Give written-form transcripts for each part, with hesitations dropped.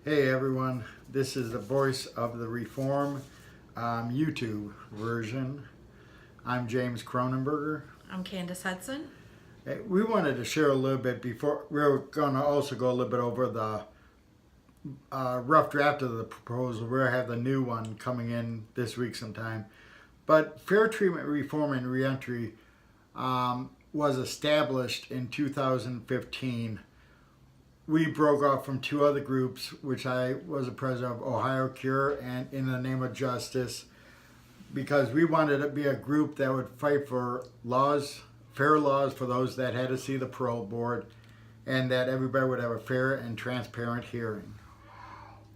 Hey everyone, this is the Voice of the Reform YouTube version. I'm James Cronenberger. I'm Candace Hudson. We wanted to share a little bit before we're going to also go a little bit over the rough draft of the proposal. We'll have the new one coming in this week sometime. But Fair Treatment Reform and Reentry was established in 2015. We broke off from two other groups, which I was the president of, Ohio Cure and In the Name of Justice, because we wanted to be a group that would fight for laws, fair laws for those that had to see the parole board, and that everybody would have a fair and transparent hearing.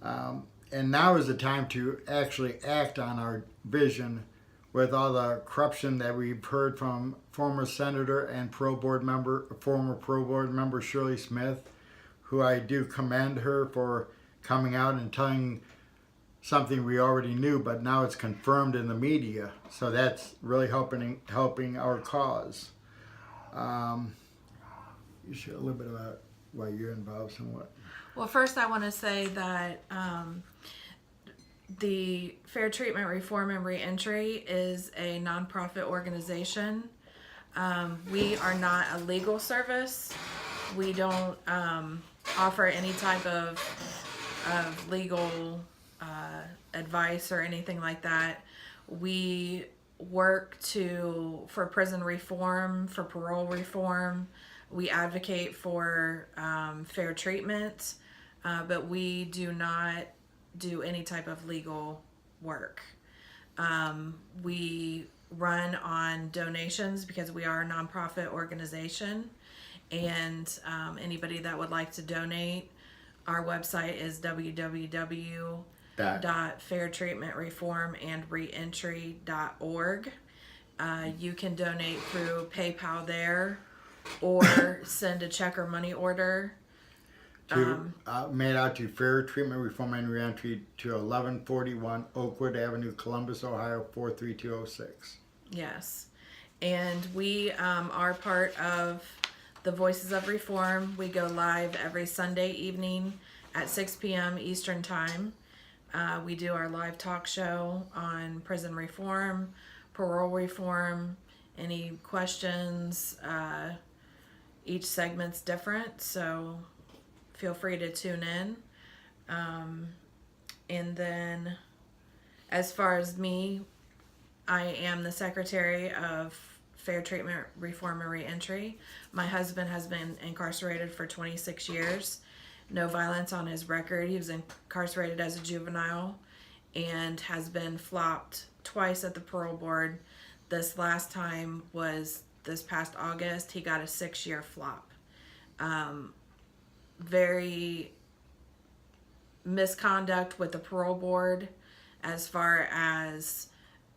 And now is the time to actually act on our vision with all the corruption that we've heard from former senator and former parole board member Shirley Smith, who I do commend her for coming out and telling something we already knew, but now it's confirmed in the media. So that's really helping our cause. You share a little bit about why you're involved somewhat. Well, first I want to say that the Fair Treatment Reform and Reentry is a nonprofit organization. We are not a legal service. We don't offer any type of legal advice or anything like that. We work for prison reform, for parole reform. We advocate for fair treatment, but we do not do any type of legal work. We run on donations because we are a nonprofit organization. And anybody that would like to donate, our website is www.fairtreatmentreformandreentry.org. You can donate through PayPal there, or send a check or money order. Made out to Fair Treatment Reform and Reentry to 1141 Oakwood Avenue, Columbus, Ohio 43206. Yes. And we are part of the Voices of Reform. We go live every Sunday evening at 6 p.m. Eastern Time. We do our live talk show on prison reform, parole reform, any questions. Each segment's different, so feel free to tune in. And then as far as me, I am the secretary of Fair Treatment Reform and Reentry. My husband has been incarcerated for 26 years. No violence on his record. He was incarcerated as a juvenile and has been flopped twice at the parole board. This last time was this past August. He got a 6-year flop. Very misconduct with the parole board as far as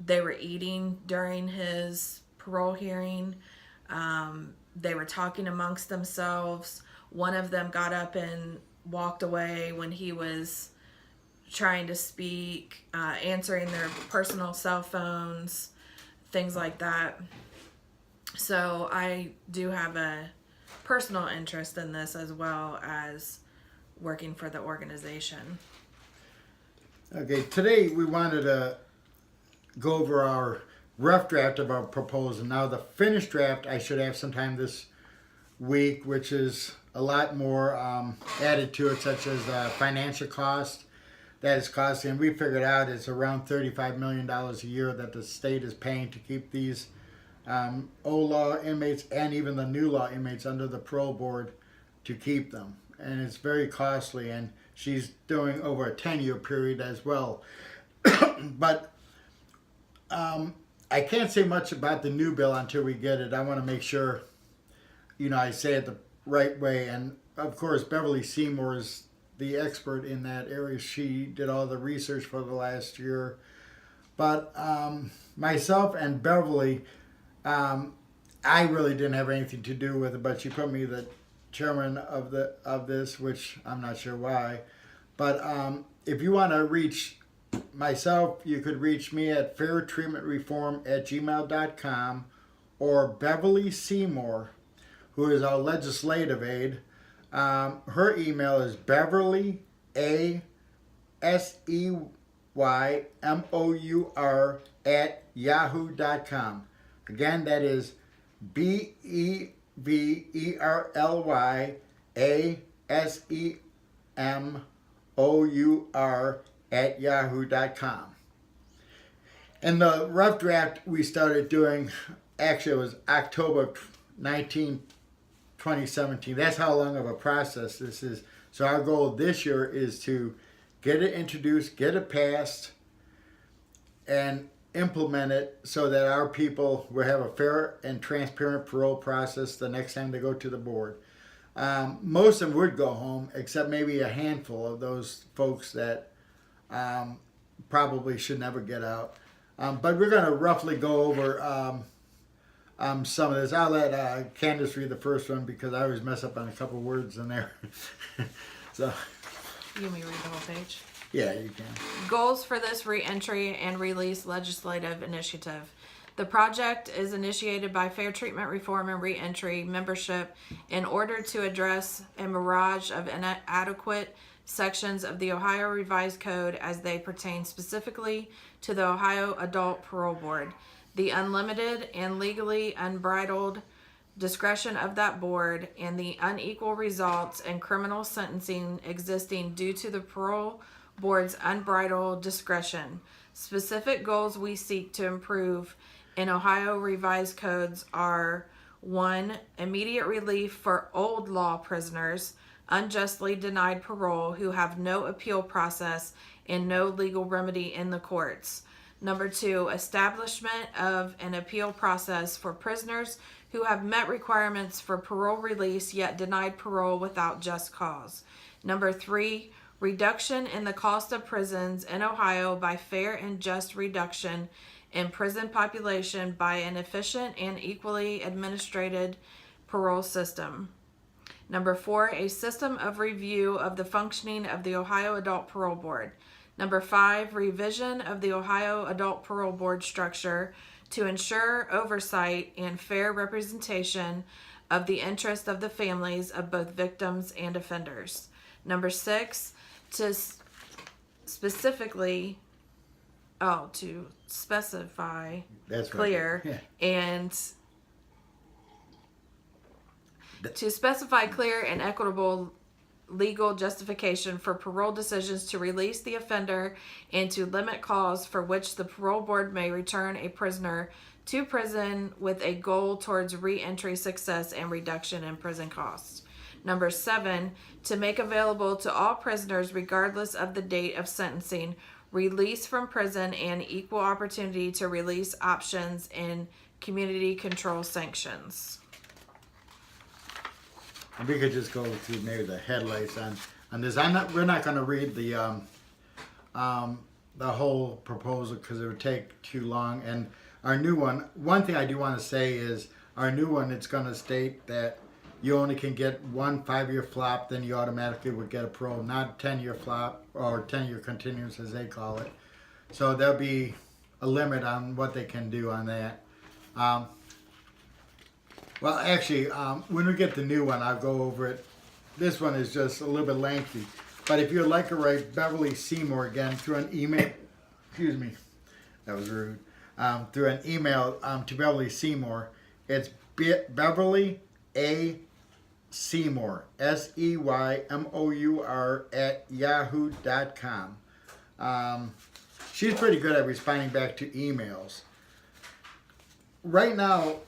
they were eating during his parole hearing. They were talking amongst themselves. One of them got up and walked away when he was trying to speak, answering their personal cell phones, things like that. So I do have a personal interest in this as well as working for the organization. Okay, today we wanted to go over our rough draft of our proposal. Now the finished draft I should have sometime this week, which is a lot more added to it, such as financial cost that is costing. And we figured out it's around $35 million a year that the state is paying to keep these old law inmates and even the new law inmates under the parole board, to keep them. And it's very costly, and she's doing over a 10-year period as well. But I can't say much about the new bill until we get it. I want to make sure, I say it the right way. And of course, Beverly Seymour is the expert in that area. She did all the research for the last year. But myself and Beverly, I really didn't have anything to do with it, but she put me the chairman of this, which I'm not sure why. But if you want to reach myself, you could reach me at fairtreatmentreform@gmail.com, or Beverly Seymour, who is our legislative aide. Her email is Beverly BEVERLYMOUR@yahoo.com. Again, that is BEVERLYASEMOUR@yahoo.com. And the rough draft we started doing, actually it was October 19, 2017. That's how long of a process this is. So our goal this year is to get it introduced, get it passed, and implement it so that our people will have a fair and transparent parole process the next time they go to the board. Most of them would go home, except maybe a handful of those folks that probably should never get out. But we're going to roughly go over some of this. I'll let Candace read the first one because I always mess up on a couple words in there. So, You want me to read the whole page? yeah, you can. Goals for this reentry and release legislative initiative. The project is initiated by Fair Treatment Reform and Reentry membership in order to address a mirage of inadequate sections of the Ohio Revised Code as they pertain specifically to the Ohio Adult Parole Board. The unlimited and legally unbridled discretion of that board and the unequal results in criminal sentencing existing due to the parole board's unbridled discretion. Specific goals we seek to improve in Ohio Revised Codes are: 1. Immediate relief for old law prisoners unjustly denied parole who have no appeal process and no legal remedy in the courts. 2. Establishment of an appeal process for prisoners who have met requirements for parole release yet denied parole without just cause. 3. Reduction in the cost of prisons in Ohio by fair and just reduction in prison population by an efficient and equally administrated parole system. 4. A system of review of the functioning of the Ohio Adult Parole Board. 5. Revision of the Ohio Adult Parole Board structure to ensure oversight and fair representation of the interest of the families of both victims and offenders. 6. To specify That's clear right. and to specify clear and equitable legal justification for parole decisions to release the offender and to limit cause for which the parole board may return a prisoner to prison with a goal towards re-entry success and reduction in prison costs. 7, to make available to all prisoners, regardless of the date of sentencing, release from prison and equal opportunity to release options and community control sanctions. And we could just go through maybe the headlights on this. We're not going to read the whole proposal because it would take too long. And our new one thing I do want to say is our new one, it's going to state that you only can get one 5-year flop, then you automatically would get a parole, not 10-year flop or 10-year continuance as they call it. So there'll be a limit on what they can do on that. Well, actually, when we get the new one, I'll go over it. This one is just a little bit lengthy. But if you'd like to write Beverly Seymour again through an email, excuse me, that was rude, through an email to Beverly Seymour, it's Beverly A. Seymour, SEYMOUR @yahoo.com. She's pretty good at responding back to emails. Right now,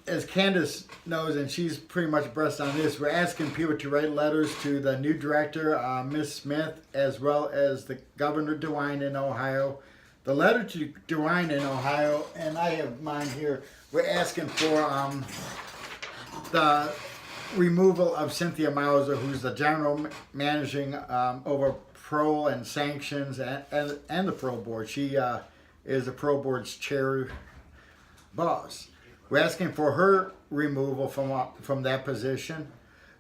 as Candace knows, and she's pretty much abreast on this, we're asking people to write letters to the new director, Ms. Smith, as well as the Governor DeWine in Ohio. The letter to DeWine in Ohio, and I have mine here, we're asking for the removal of Cynthia Mauser, who's the general managing over parole and sanctions and the parole board. She is the parole board's chair boss. We're asking for her removal from that position.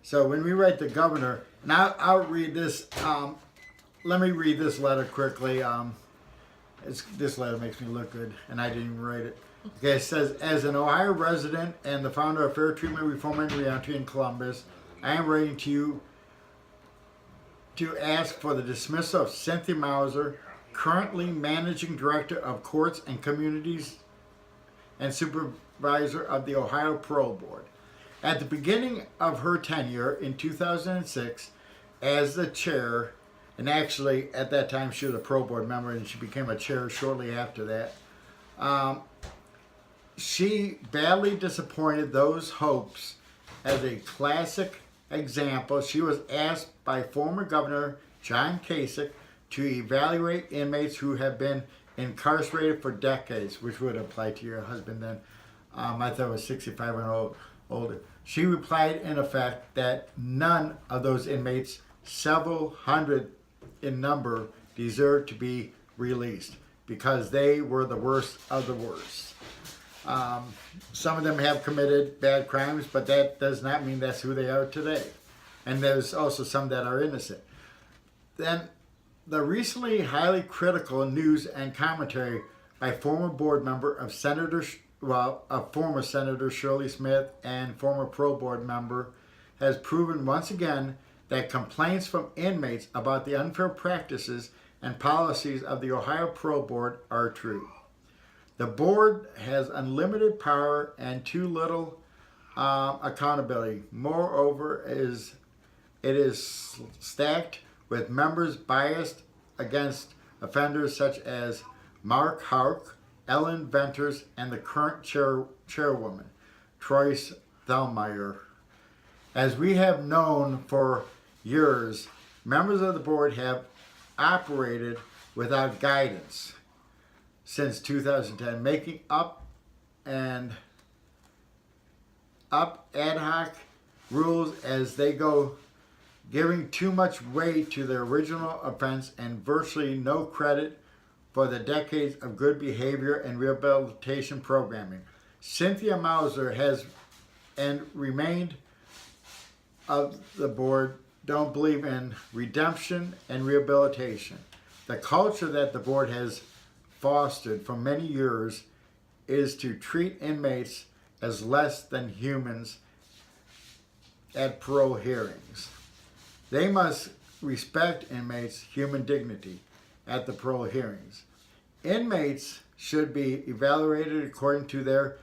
So when we write the governor, now I'll read this. Let me read this letter quickly. This letter makes me look good, and I didn't even write it. Okay, it says, as an Ohio resident and the founder of Fair Treatment Reform and Reentry in Columbus, I am writing to you to ask for the dismissal of Cynthia Mauser, currently Managing Director of Courts and Communities and Supervisor of the Ohio Parole Board. At the beginning of her tenure in 2006 as the chair, and actually at that time she was a Parole Board member and she became a chair shortly after that, she badly disappointed those hopes. As a classic example, she was asked by former Governor John Kasich to evaluate inmates who have been incarcerated for decades, which would apply to your husband then. I thought it was 65 and older. She replied in effect that none of those inmates, several hundred in number, deserved to be released because they were the worst of the worst. Some of them have committed bad crimes, but that does not mean that's who they are today. And there's also some that are innocent. Then the recently highly critical news and commentary by former board member of former Senator Shirley Smith and former Parole Board member has proven once again that complaints from inmates about the unfair practices and policies of the Ohio Parole Board are true. The board has unlimited power and too little accountability. Moreover, it is stacked with members biased against offenders such as Mark Houck, Ellen Venters, and the current chairwoman, Troyce Thelmeyer. As we have known for years, members of the board have operated without guidance since 2010, making up ad hoc rules as they go, giving too much weight to their original offense and virtually no credit for the decades of good behavior and rehabilitation programming. Cynthia Mauser has and remained of the board don't believe in redemption and rehabilitation. The culture that the board has fostered for many years is to treat inmates as less than humans at parole hearings. They must respect inmates' human dignity at the parole hearings. Inmates should be evaluated according to their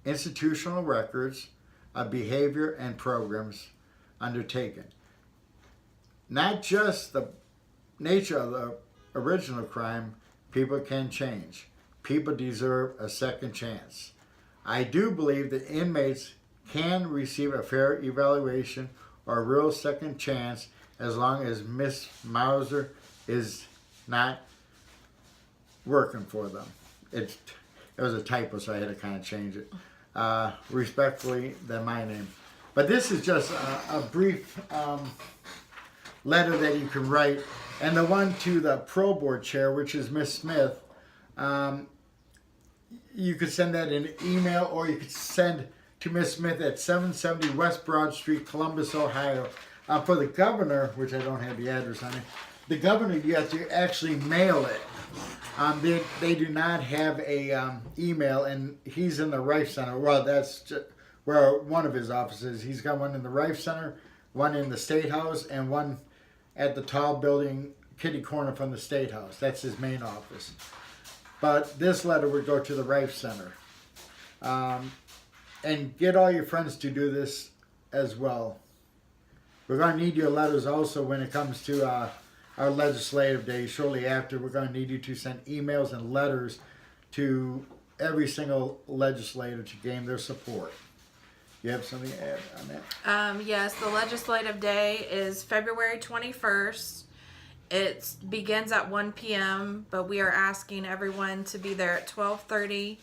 institutional records of behavior and programs undertaken. Not just the nature of the original crime. People can change. People deserve a second chance. I do believe that inmates can receive a fair evaluation or a real second chance as long as Miss Mauser is not working for them. It was a typo, so I had to kind of change it. Respectfully, than my name. But this is just a brief letter that you can write. And the one to the Parole Board chair, which is Miss Smith, you could send that in an email, or you could send to Miss Smith at 770 West Broad Street, Columbus, Ohio. For the governor, which I don't have the address on it, the governor, you have to actually mail it. They do not have a email, and he's in the Rife Center. Well, that's just where one of his offices. He's got one in the Rife Center, one in the State House, and one at the tall building kitty corner from the State House. That's his main office. But this letter would go to the Rife Center. And get all your friends to do this as well. We're going to need your letters also when it comes to our legislative day. Shortly after, we're going to need you to send emails and letters to every single legislator to gain their support. You have something to add on that? Yes, the legislative day is February 21st. It begins at 1 p.m., but we are asking everyone to be there at 12:30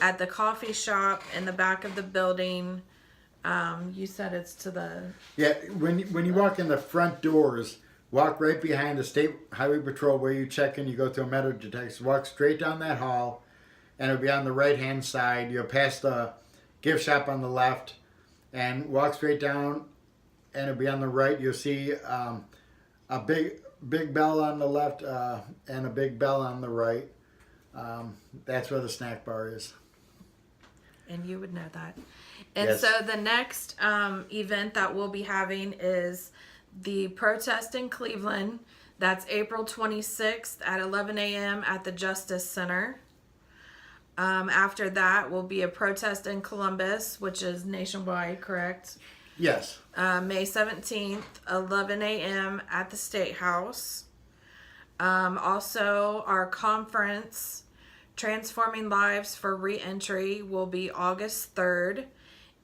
at the coffee shop in the back of the building. You said it's to the... Yeah, when you walk in the front doors, walk right behind the State Highway Patrol where you check in, you go through a metal detector, walk straight down that hall, and it'll be on the right-hand side. You'll pass the gift shop on the left, and walk straight down, and it'll be on the right. You'll see a big bell on the left and a big bell on the right. That's where the snack bar is. And you would know that. And Yes. so the next event that we'll be having is The protest in Cleveland, that's April 26th at 11 a.m. at the Justice Center. After that will be a protest in Columbus, which is nationwide, correct? Yes. May 17th, 11 a.m. at the State House. Also, our conference, Transforming Lives for Reentry, will be August 3rd,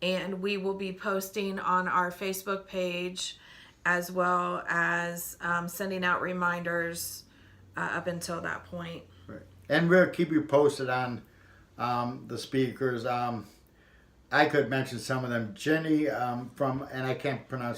and we will be posting on our Facebook page as well as sending out reminders up until that point. Right. And we'll keep you posted on the speakers. I could mention some of them. Jenny and I can't pronounce